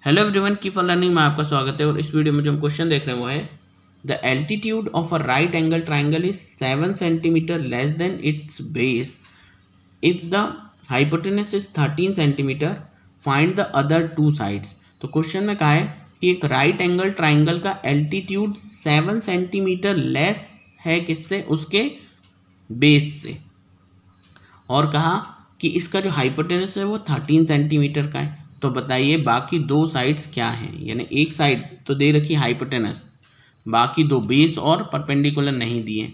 Hello everyone, keep on learning में आपका स्वागत है। और इस वीडियो में जो हम क्वेश्चन देख रहे हैं वो है the altitude of a right angle triangle is 7 centimetre less than it's base if the hypotenuse is 13 centimetre, find the other two sides. तो क्वेश्चन में कहा है कि एक राइट एंगल ट्राइंगल का एल्टीट्यूड 7 सेंटीमीटर लेस है किससे, उसके बेस से, और कहा कि इसका जो हाइपोटेनस है वो 13 सेंटीमीटर का है। तो बताइए बाकी दो साइड्स क्या हैं। यानी एक साइड तो दे रखी हाइपोटेनस, बाकी दो बेस और परपेंडिकुलर नहीं दिए।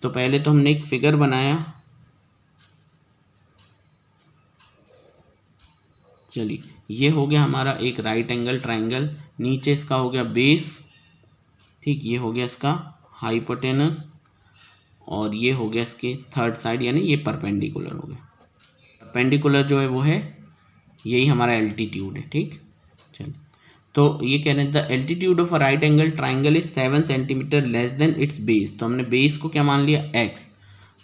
तो पहले तो हमने एक फिगर बनाया, चलिए ये हो गया हमारा एक राइट एंगल ट्राइंगल, नीचे इसका हो गया बेस, ठीक, ये हो गया इसका हाइपोटेनस, और ये हो गया इसके थर्ड साइड, यानी ये परपेंडिकुलर हो गया। परपेंडिकुलर जो है वो है, यही हमारा एल्टीट्यूड है, ठीक। चलिए, तो ये कह रहे हैं the altitude of a right angle triangle is 7 centimetre less than it's base. तो हमने बेस को क्या मान लिया, x।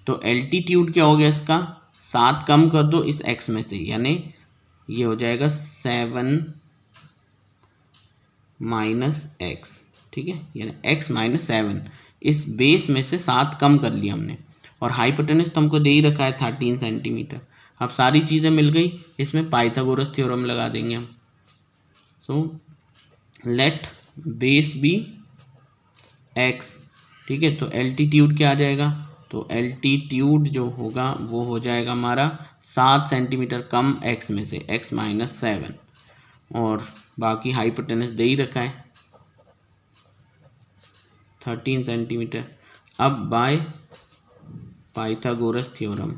तो एल्टीट्यूड क्या हो गया इसका, 7 कम कर दो इस x में से, यानी ये हो जाएगा 7 माइनस एक्स, ठीक है, यानी x माइनस 7। इस बेस में से 7 कम कर लिया हमने, और हाइपोटेनस तो हमको दे ही रखा है 13 सेंटीमीटर। अब सारी चीज़ें मिल गई, इसमें पाइथागोरस थ्योरम लगा देंगे हम। So let base be x, ठीक है। तो एल्टीट्यूड क्या आ जाएगा, तो एल्टीट्यूड जो होगा वो हो जाएगा हमारा 7 सेंटीमीटर कम x में से, x माइनस 7, और बाकी हाइपोटेनस दे ही रखा है 13 सेंटीमीटर। अब बाय पाइथागोरस थ्योरम,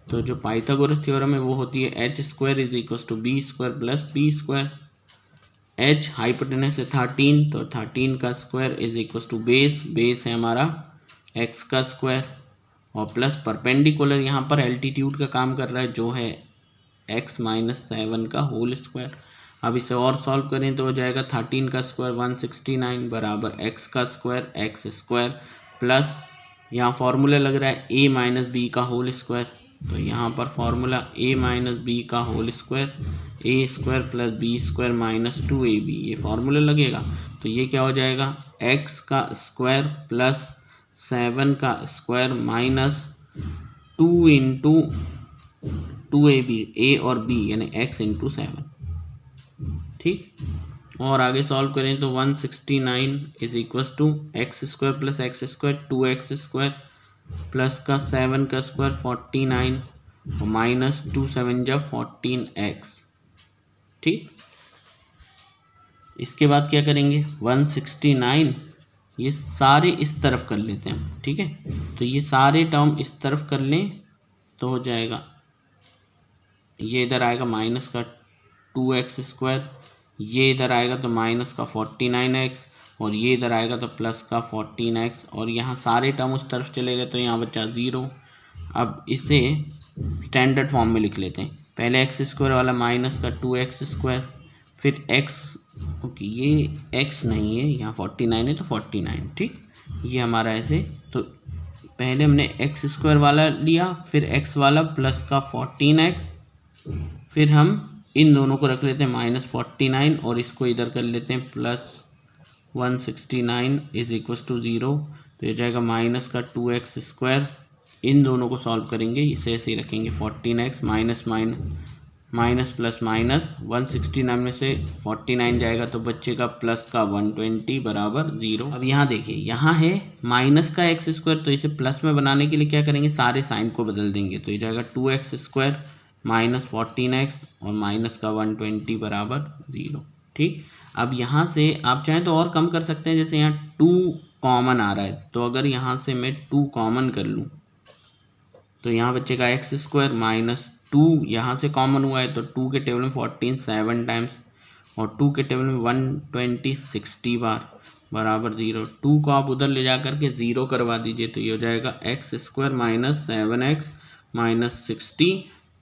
तो जो पाइथागोरस थ्योरम है वो होती है H square is equal to B square plus P square. H hypotenuse है 13, तो 13 का square is equal to base, base है हमारा एक्स का स्क्वायर, और प्लस परपेंडिकुलर यहाँ पर एल्टीट्यूड का काम कर रहा है जो है एक्स माइनस 7 का होल स्क्वायर। अब इसे और सॉल्व करें तो हो जाएगा 13 का स्क्वायर 169 बराबर एक्स का स्क्वायर, एक्स स्क्वायर प्लस यहाँ फॉर्मूला लग रहा है ए माइनस बी का होल स्क्वायर। तो यहाँ पर फॉर्मूला ए माइनस बी का whole square, A square plus B square minus 2ab, ये फॉर्मूला लगेगा। तो ये क्या हो जाएगा, एक्स का स्क्वायर प्लस 7 का स्क्वायर माइनस 2 इंटू 2ab, ए और बी यानी x इंटू 7, ठीक। और आगे सॉल्व करें तो 169 is equal to X square plus X square 2x square plus का 7 का स्क्वायर 49 और माइनस 2 7 जा 14x, ठीक। इसके बाद क्या करेंगे, 169 ये सारे इस तरफ कर लेते हैं, ठीक है। तो ये सारे टर्म इस तरफ कर लें तो हो जाएगा, ये इधर आएगा माइनस का 2x स्क्वायर, ये इधर आएगा तो माइनस का 49x, और ये इधर आएगा तो प्लस का 14x, और यहाँ सारे टर्म उस तरफ चले गए तो यहाँ बचा 0। अब इसे स्टैंडर्ड फॉर्म में लिख लेते हैं। पहले एक्स स्क्वायर वाला माइनस का 2x स्क्वायर, फिर x, ओके ये x नहीं है, यहाँ 49 है तो 49, ठीक। ये हमारा ऐसे, तो पहले हमने एक्स स्क्वायर वाला लिया, फिर x वाला प्लस का 14x, फिर हम इन दोनों को रख लेते हैं माइनस 49 और इसको इधर कर लेते हैं प्लस 169 इज इक्वल टू 0। तो ये जाएगा माइनस का 2x स्क्वायर, इन दोनों को सॉल्व करेंगे, इसे ऐसे ही रखेंगे 14x minus minus plus minus 169 में से 49 जाएगा तो बच्चेगा प्लस का 120 बराबर 0। अब यहाँ देखिए, यहाँ है माइनस का एक्स स्क्वायर, तो इसे प्लस में बनाने के लिए क्या करेंगे, सारे साइन को बदल देंगे। तो ये जाएगा 2x स्क्वायर माइनस 14x और माइनस का 120 बराबर 0, ठीक। अब यहाँ से आप चाहें तो और कम कर सकते हैं, जैसे यहाँ 2 कॉमन आ रहा है, तो अगर यहाँ से मैं 2 कॉमन कर लूँ तो यहाँ बचेगा एक्स स्क्वायर माइनस 2, यहाँ से कॉमन हुआ है तो 2 के टेबल में 14 7 टाइम्स, और 2 के टेबल में 120 60 बार बराबर 0। 2 को आप उधर ले जा करके 0 करवा दीजिए, तो ये हो जाएगा x square minus 7x minus 60,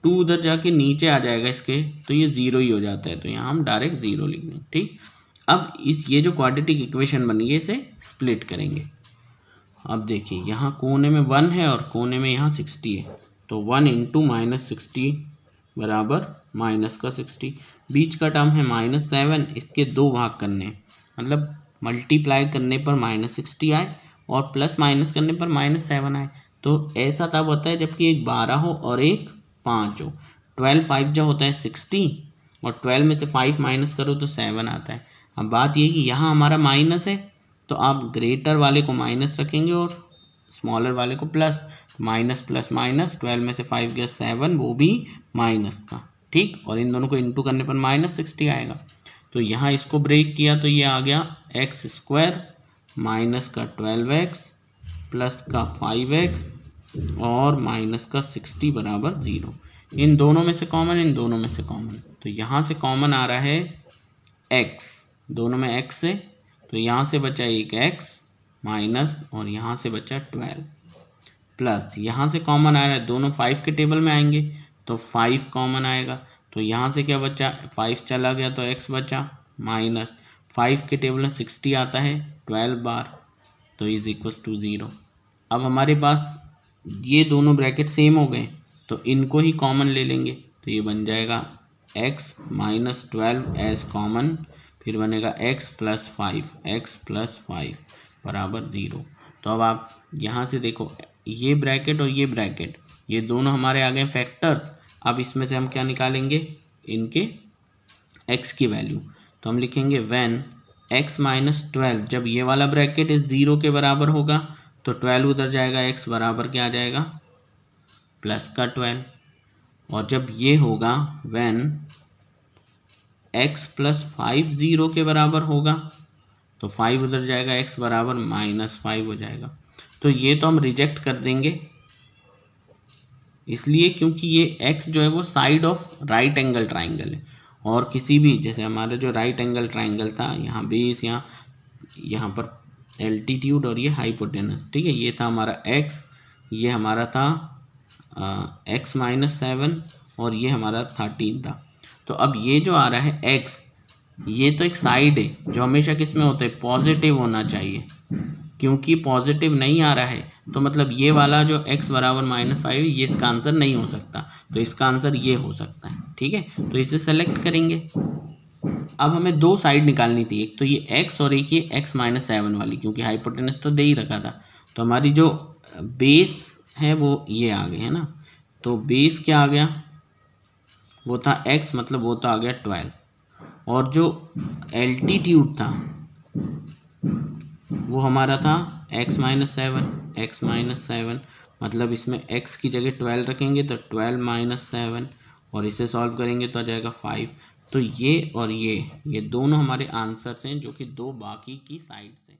2 उधर जाके नीचे आ जाएगा इसके, तो ये 0 ही हो जाता है, तो यहाँ हम डायरेक्ट 0 लिख दें, ठीक। अब ये जो क्वाड्रेटिक इक्वेशन बनी है इसे स्प्लिट करेंगे। अब देखिए यहाँ कोने में 1 है और कोने में यहाँ 60 है, तो 1 इंटू माइनस 60 बराबर माइनस का 60। बीच का टर्म है -7, इसके 2 भाग करने हैं, मतलब मल्टीप्लाई करने पर -60 आए और प्लस माइनस करने पर -7 आए। तो ऐसा तब होता है जबकि एक 12 हो और एक 5 हो। 12 5 जो होता है 60 और 12 में से 5 माइनस करो तो 7 आता है। अब बात ये कि यहाँ हमारा माइनस है तो आप ग्रेटर वाले को माइनस रखेंगे और स्मॉलर वाले को प्लस। माइनस प्लस माइनस, 12 में से 5 गया 7, वो भी माइनस का, ठीक। और इन दोनों को इंटू करने पर -60 आएगा। तो यहाँ इसको ब्रेक किया तो ये आ गया x² माइनस का 12x प्लस का 5x और माइनस का 60 बराबर 0। इन दोनों में से कॉमन, इन दोनों में से कॉमन, तो यहाँ से कॉमन आ रहा है x, दोनों में x है तो यहाँ से बचा एक x माइनस और यहाँ से बचा 12 प्लस, यहाँ से कॉमन आ रहा है, दोनों 5 के टेबल में आएंगे तो 5 कॉमन आएगा। तो यहाँ से क्या बचा, 5 चला गया तो x बचा माइनस 5 के टेबल में 60 आता है 12 बार, तो इज इक्वल टू 0। अब हमारे पास ये दोनों ब्रैकेट सेम हो गए तो इनको ही कॉमन ले लेंगे, तो ये बन जाएगा x माइनस 12 एज कॉमन, फिर बनेगा x प्लस 5 बराबर 0। तो अब आप यहाँ से देखो, ये ब्रैकेट और ये ब्रैकेट, ये दोनों हमारे आ गए फैक्टर्स। अब इसमें से हम क्या निकालेंगे, इनके x की वैल्यू। तो हम लिखेंगे व्हेन x माइनस 12, जब ये वाला ब्रैकेट इस 0 के बराबर होगा तो 12 उधर जाएगा, x बराबर क्या आ जाएगा, प्लस का 12। और जब ये होगा व्हेन x प्लस 5 0 के बराबर होगा तो 5 उधर जाएगा, x बराबर -5 हो जाएगा। तो ये तो हम रिजेक्ट कर देंगे, इसलिए क्योंकि ये x जो है वो side of right angle triangle है। और किसी भी, जैसे हमारा जो राइट एंगल ट्राइंगल था, यहाँ बेस, यहाँ पर एल्टीट्यूड और ये हाइपोटेनस, ठीक है, ये था हमारा x, ये हमारा था x माइनस 7 और ये हमारा 13 था। तो अब ये जो आ रहा है x, ये तो एक साइड है जो हमेशा किस में होता है, पॉजिटिव होना चाहिए। क्योंकि पॉजिटिव नहीं आ रहा है तो मतलब ये वाला जो x बराबर -5 है, ये इसका आंसर नहीं हो सकता, तो इसका आंसर ये हो सकता है, ठीक है। तो इसे सेलेक्ट करेंगे। अब हमें 2 साइड निकालनी थी, एक तो ये x और एक ये x माइनस 7 वाली, क्योंकि हाइपोटेनस तो दे ही रखा था। तो हमारी जो बेस है वो ये आ गई है ना, तो बेस क्या आ गया, वो था x, मतलब वो तो आ गया 12। और जो एल्टीट्यूड था वो हमारा था x माइनस 7, मतलब इसमें x की जगह 12 रखेंगे तो 12 माइनस 7 और इसे सॉल्व करेंगे तो आ जाएगा 5। तो ये और ये दोनों हमारे आंसर्स हैं जो कि 2 बाकी की साइड्स हैं।